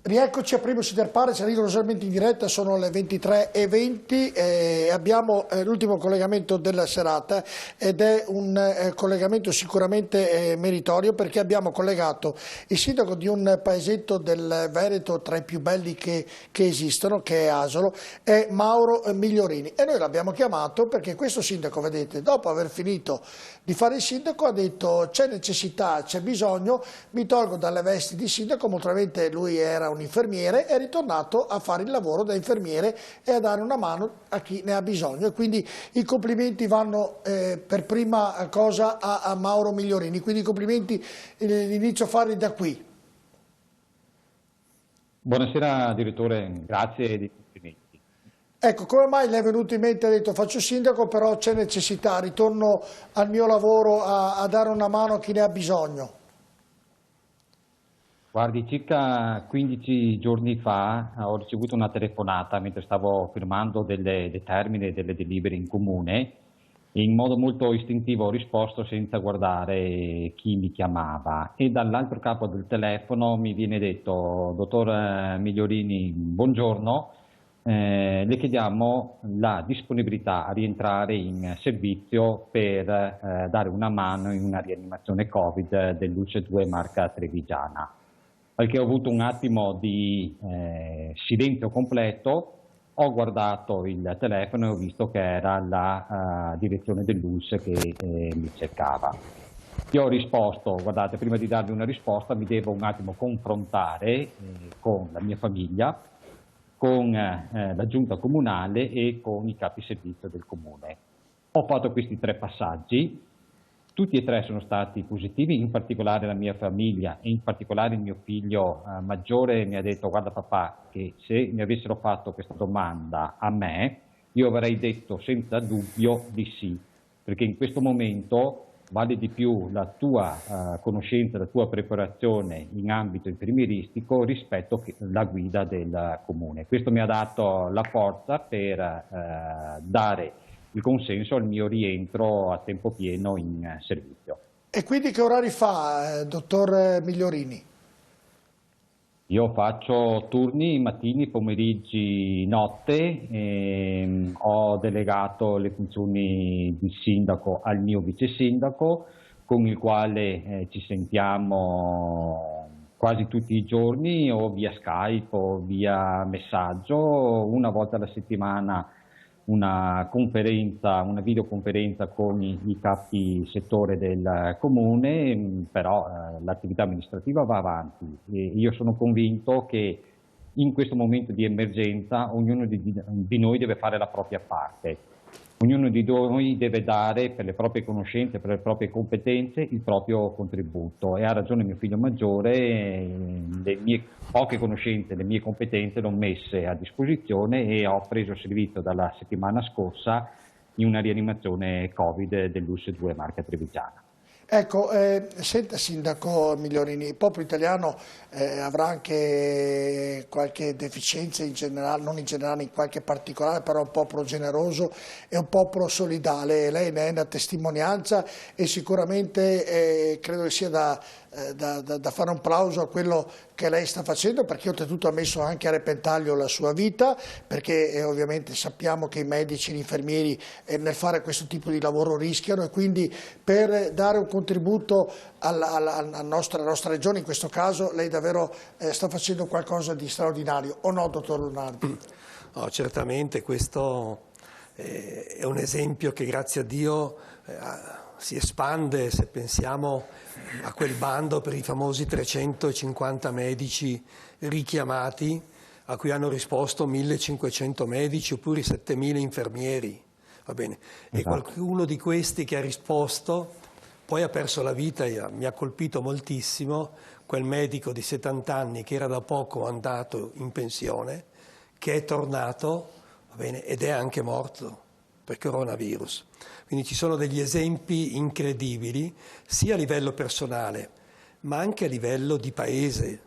Rieccoci a Primo Siderpare, ci rigorosamente in diretta, sono le 23:20 e abbiamo l'ultimo collegamento della serata ed è un collegamento sicuramente meritorio, perché abbiamo collegato il sindaco di un paesetto del Veneto tra i più belli che esistono, che è Asolo, è Mauro Migliorini, e noi l'abbiamo chiamato perché questo sindaco, vedete, dopo aver finito di fare il sindaco ha detto: c'è necessità, c'è bisogno, mi tolgo dalle vesti di sindaco. Molto probabilmente lui era un infermiere, è ritornato a fare il lavoro da infermiere e a dare una mano a chi ne ha bisogno, e quindi i complimenti vanno per prima cosa a Mauro Migliorini, quindi i complimenti inizio a farli da qui. Buonasera direttore, grazie di complimenti. Ecco, come mai le è venuto in mente, ha detto faccio sindaco però c'è necessità, ritorno al mio lavoro a dare una mano a chi ne ha bisogno? Guardi, circa 15 giorni fa ho ricevuto una telefonata mentre stavo firmando delle termini e delle delibere in comune, e in modo molto istintivo ho risposto senza guardare chi mi chiamava, e dall'altro capo del telefono mi viene detto: dottor Migliorini, buongiorno, le chiediamo la disponibilità a rientrare in servizio per dare una mano in una rianimazione Covid dell'UCE 2 Marca Trevigiana. Perché ho avuto un attimo di silenzio completo, ho guardato il telefono e ho visto che era la direzione dell'ULSS che mi cercava. Io ho risposto: guardate, prima di darvi una risposta mi devo un attimo confrontare con la mia famiglia, con la giunta comunale e con i capi servizio del comune. Ho fatto questi 3 passaggi. Tutti e 3 sono stati positivi, in particolare la mia famiglia e in particolare il mio figlio maggiore mi ha detto: guarda papà, che se mi avessero fatto questa domanda a me, io avrei detto senza dubbio di sì, perché in questo momento vale di più la tua conoscenza, la tua preparazione in ambito infermieristico rispetto alla guida del comune. Questo mi ha dato la forza per dare il consenso al mio rientro a tempo pieno in servizio. E quindi che orari fa, dottor Migliorini? Io faccio turni mattini, pomeriggi, notte, ho delegato le funzioni di sindaco al mio vice sindaco, con il quale ci sentiamo quasi tutti i giorni, o via Skype o via messaggio, una volta alla settimana una conferenza, una videoconferenza con i capi settore del comune, però l'attività amministrativa va avanti, e io sono convinto che in questo momento di emergenza ognuno di noi deve fare la propria parte. Ognuno di noi deve dare, per le proprie conoscenze, per le proprie competenze, il proprio contributo, e ha ragione mio figlio maggiore, le mie poche conoscenze, le mie competenze le ho messe a disposizione e ho preso servizio dalla settimana scorsa in una rianimazione Covid dell'UCE 2 Marca Trevigiana. Ecco, senta sindaco Migliorini, il popolo italiano avrà anche qualche deficienza in generale, non in generale, in qualche particolare, però è un popolo generoso e un popolo solidale. Lei ne è una testimonianza e sicuramente credo che sia da fare un plauso a quello che lei sta facendo, perché oltretutto ha messo anche a repentaglio la sua vita, perché ovviamente sappiamo che i medici e gli infermieri nel fare questo tipo di lavoro rischiano, e quindi per dare un contributo alla nostra regione, in questo caso lei davvero sta facendo qualcosa di straordinario, o no, dottor Lunardi? No, certamente questo è un esempio che grazie a Dio si espande. Se pensiamo a quel bando per i famosi 350 medici richiamati, a cui hanno risposto 1500 medici oppure 7000 infermieri, va bene? Esatto. E qualcuno di questi che ha risposto poi ha perso la vita, e mi ha colpito moltissimo quel medico di 70 anni che era da poco andato in pensione, che è tornato, va bene, ed è anche morto per coronavirus. Quindi ci sono degli esempi incredibili, sia a livello personale, ma anche a livello di paese.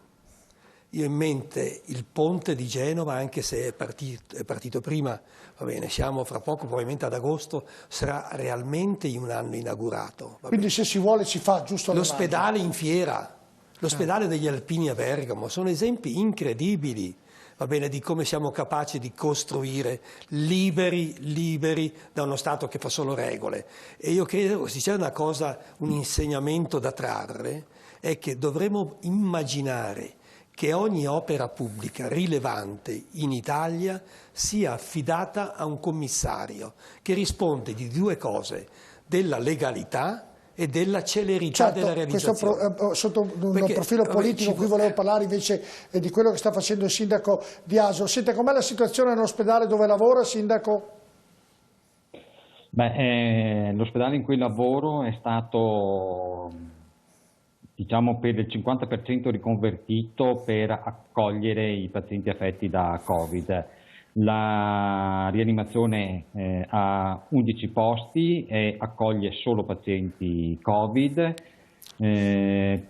Io ho in mente il ponte di Genova, anche se è partito prima, va bene, siamo fra poco, probabilmente ad agosto, sarà realmente in un anno inaugurato. Quindi se si vuole si fa, giusto? L'ospedale in fiera, L'ospedale degli Alpini a Bergamo sono esempi incredibili, va bene, di come siamo capaci di costruire liberi da uno Stato che fa solo regole. E io credo che se c'è una cosa, un insegnamento da trarre, è che dovremmo immaginare che ogni opera pubblica rilevante in Italia sia affidata a un commissario che risponde di due cose, della legalità e della celerità della realizzazione. Sotto un profilo politico, qui volevo parlare invece di quello che sta facendo il sindaco di Asolo. Senta, com'è la situazione nell'ospedale dove lavora, sindaco? L'ospedale in cui lavoro è stato, diciamo, per il 50% riconvertito per accogliere i pazienti affetti da Covid. La rianimazione ha 11 posti e accoglie solo pazienti Covid.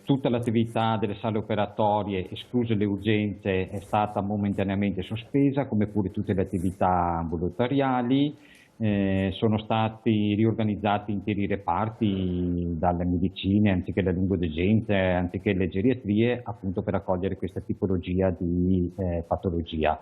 Tutta l'attività delle sale operatorie, escluse le urgenze, è stata momentaneamente sospesa, come pure tutte le attività ambulatoriali. Sono stati riorganizzati interi reparti dalle medicine, anziché le lungodegenze, anziché le geriatrie, appunto per accogliere questa tipologia di patologia.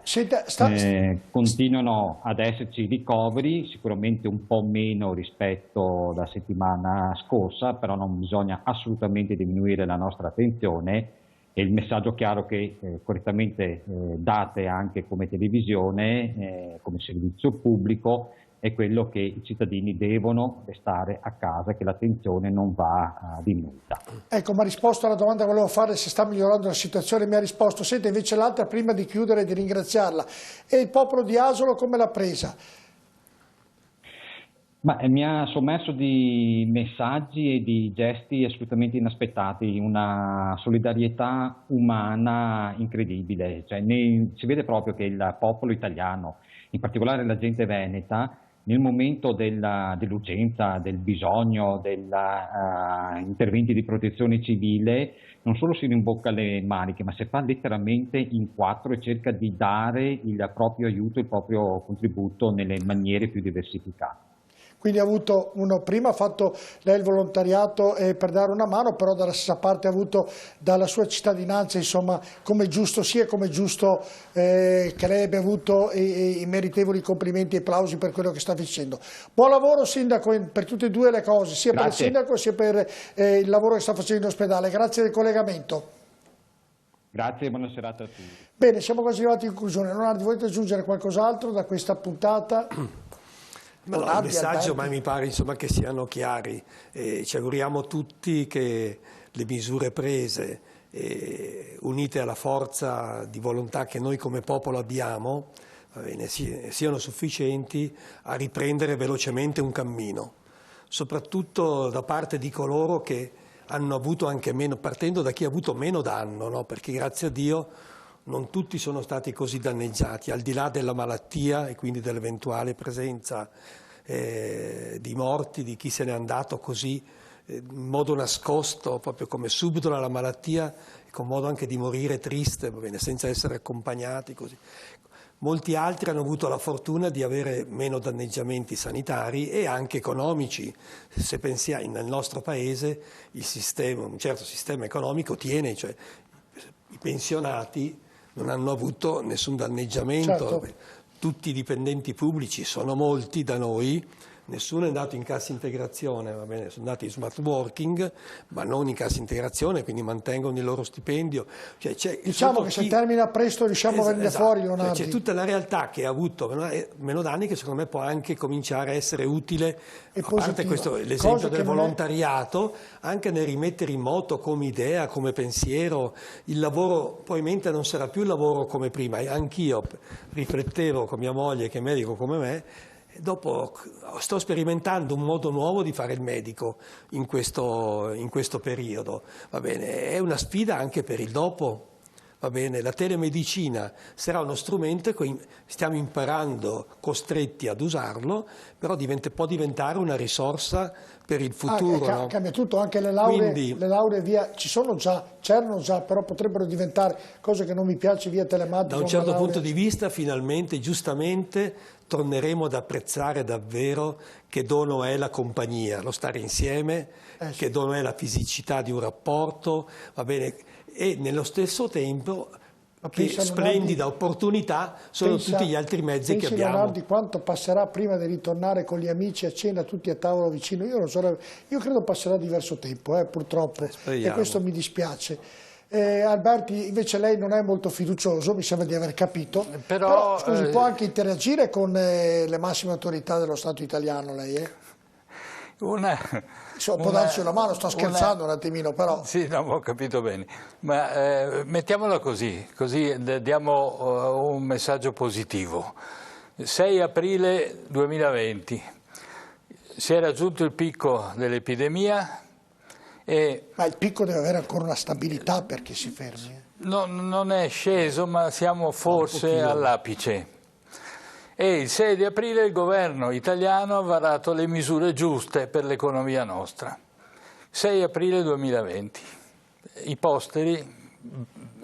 Continuano ad esserci ricoveri, sicuramente un po' meno rispetto alla settimana scorsa, però non bisogna assolutamente diminuire la nostra attenzione, e il messaggio chiaro che correttamente date anche come televisione, come servizio pubblico, è quello che i cittadini devono restare a casa, che l'attenzione non va diminuita. Ecco, mi ha risposto alla domanda che volevo fare, se sta migliorando la situazione, mi ha risposto. Senta, invece l'altra, prima di chiudere e di ringraziarla, e il popolo di Asolo come l'ha presa? Mi ha sommerso di messaggi e di gesti assolutamente inaspettati, una solidarietà umana incredibile. Cioè, si vede proprio che il popolo italiano, in particolare la gente veneta, nel momento dell'urgenza, del bisogno, degli interventi di protezione civile, non solo si rimbocca le maniche, ma si fa letteralmente in quattro e cerca di dare il proprio aiuto, il proprio contributo nelle maniere più diversificate. Quindi prima ha fatto lei il volontariato per dare una mano, però dalla stessa parte ha avuto dalla sua cittadinanza, insomma, come giusto sia, come giusto che lei abbia avuto i meritevoli complimenti e applausi per quello che sta facendo. Buon lavoro, sindaco, per tutte e due le cose, sia per il sindaco sia per il lavoro che sta facendo in ospedale. Grazie del collegamento. Grazie e buona serata a tutti. Bene, siamo quasi arrivati in conclusione. Leonardo, volete aggiungere qualcos'altro da questa puntata? Il messaggio, ma mi pare insomma, che siano chiari. Ci auguriamo tutti che le misure prese, unite alla forza di volontà che noi come popolo abbiamo, siano sufficienti a riprendere velocemente un cammino, soprattutto da parte di coloro che hanno avuto anche meno, partendo da chi ha avuto meno danno, no? Perché grazie a Dio non tutti sono stati così danneggiati, al di là della malattia e quindi dell'eventuale presenza di morti, di chi se n'è andato così in modo nascosto, proprio come subito dalla malattia, con modo anche di morire triste, va bene, senza essere accompagnati così. Molti altri hanno avuto la fortuna di avere meno danneggiamenti sanitari e anche economici. Se pensiamo nel nostro paese un certo sistema economico tiene, cioè i pensionati non hanno avuto nessun danneggiamento. Certo. Tutti i dipendenti pubblici, sono molti da noi, nessuno è andato in cassa integrazione, va bene, sono andati in smart working, ma non in cassa integrazione, quindi mantengono il loro stipendio. Cioè, diciamo che se termina presto riusciamo a venire fuori, Leonardo. C'è tutta la realtà che ha avuto meno danni, che secondo me può anche cominciare a essere utile, e a parte l'esempio del volontariato, anche nel rimettere in moto come idea, come pensiero. Il lavoro probabilmente non sarà più il lavoro come prima. Anch'io riflettevo con mia moglie, che è medico come me, dopo sto sperimentando un modo nuovo di fare il medico in questo periodo. Va bene, è una sfida anche per il dopo. Va bene, la telemedicina sarà uno strumento che stiamo imparando, costretti ad usarlo, però può diventare una risorsa per il futuro. No? Cambia tutto, anche le lauree, Quindi, le lauree via, c'erano già, però potrebbero diventare cose che non mi piace via telematica. da un certo punto di vista, finalmente, giustamente, torneremo ad apprezzare davvero che dono è la compagnia, lo stare insieme, sì. che dono è la fisicità di un rapporto, va bene, e nello stesso tempo che splendida opportunità sono tutti gli altri mezzi che abbiamo. Leonardo, quanto passerà prima di ritornare con gli amici a cena tutti a tavolo vicino? Io non so, io credo passerà diverso tempo, purtroppo, e questo mi dispiace. Alberti, invece lei non è molto fiducioso, mi sembra di aver capito, però scusi, può anche interagire con le massime autorità dello Stato italiano lei? Può darci una mano, sto scherzando un attimino, però. Sì, no, ho capito bene, ma mettiamola così diamo un messaggio positivo. 6 aprile 2020 si è raggiunto il picco dell'epidemia ma il picco deve avere ancora una stabilità perché si fermi. Non è sceso, ma siamo forse all'apice. E il 6 di aprile il governo italiano ha varato le misure giuste per l'economia nostra. 6 aprile 2020. I posteri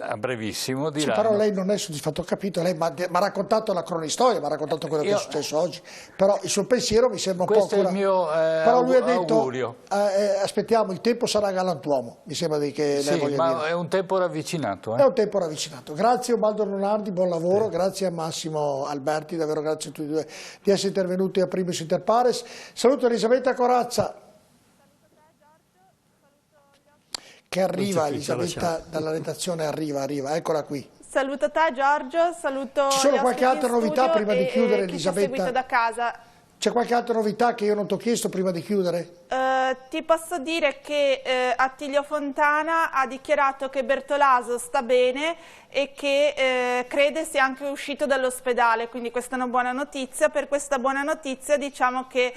a brevissimo diranno... Sì, però lei non è soddisfatto, ho capito, lei mi ha raccontato la cronistoria, mi ha raccontato quello che è successo oggi, però il suo pensiero mi sembra un po' Questo è il mio però lui ha detto, augurio. Aspettiamo, il tempo sarà galantuomo, mi sembra che lei voglia dire. È un tempo ravvicinato. È un tempo ravvicinato. Grazie Ubaldo Leonardi, buon lavoro, grazie a Massimo Alberti, davvero grazie a tutti e due di essere intervenuti a Primus Inter Pares. Saluto Elisabetta Corazza, che arriva, Elisabetta dalla redazione arriva, eccola qui. Saluto te Giorgio, saluto Ci sono qualche altra novità prima di chiudere, Elisabetta? Da casa. C'è qualche altra novità che io non ti ho chiesto prima di chiudere? Ti posso dire che Attilio Fontana ha dichiarato che Bertolaso sta bene e che crede sia anche uscito dall'ospedale, quindi questa è una buona notizia. Per questa buona notizia diciamo che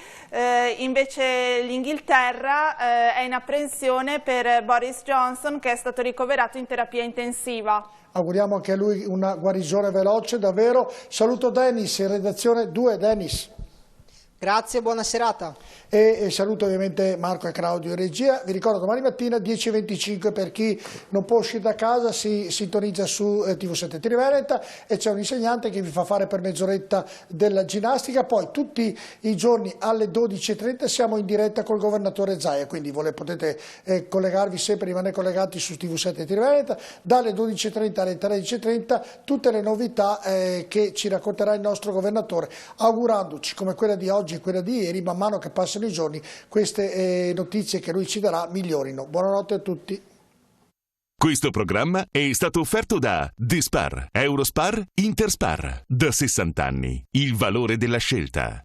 invece l'Inghilterra è in apprensione per Boris Johnson, che è stato ricoverato in terapia intensiva. Auguriamo anche a lui una guarigione veloce, davvero. Saluto Dennis, in redazione 2, Dennis. Grazie, buona serata. E saluto ovviamente Marco e Claudio in regia. Vi ricordo domani mattina 10:25 per chi non può uscire da casa si sintonizza su TV7 Triveneta e c'è un insegnante che vi fa fare per mezz'oretta della ginnastica. Poi tutti i giorni alle 12:30 siamo in diretta col governatore Zaia, quindi potete collegarvi sempre, rimanere collegati su TV7 Triveneta. Dalle 12:30 alle 13:30 tutte le novità che ci racconterà il nostro governatore, augurandoci come quella di oggi e quella di ieri, man mano che passano i giorni, queste notizie che lui ci darà migliorino. Buonanotte a tutti. Questo programma è stato offerto da Dispar, Eurospar, Interspar. Da 60 anni, il valore della scelta.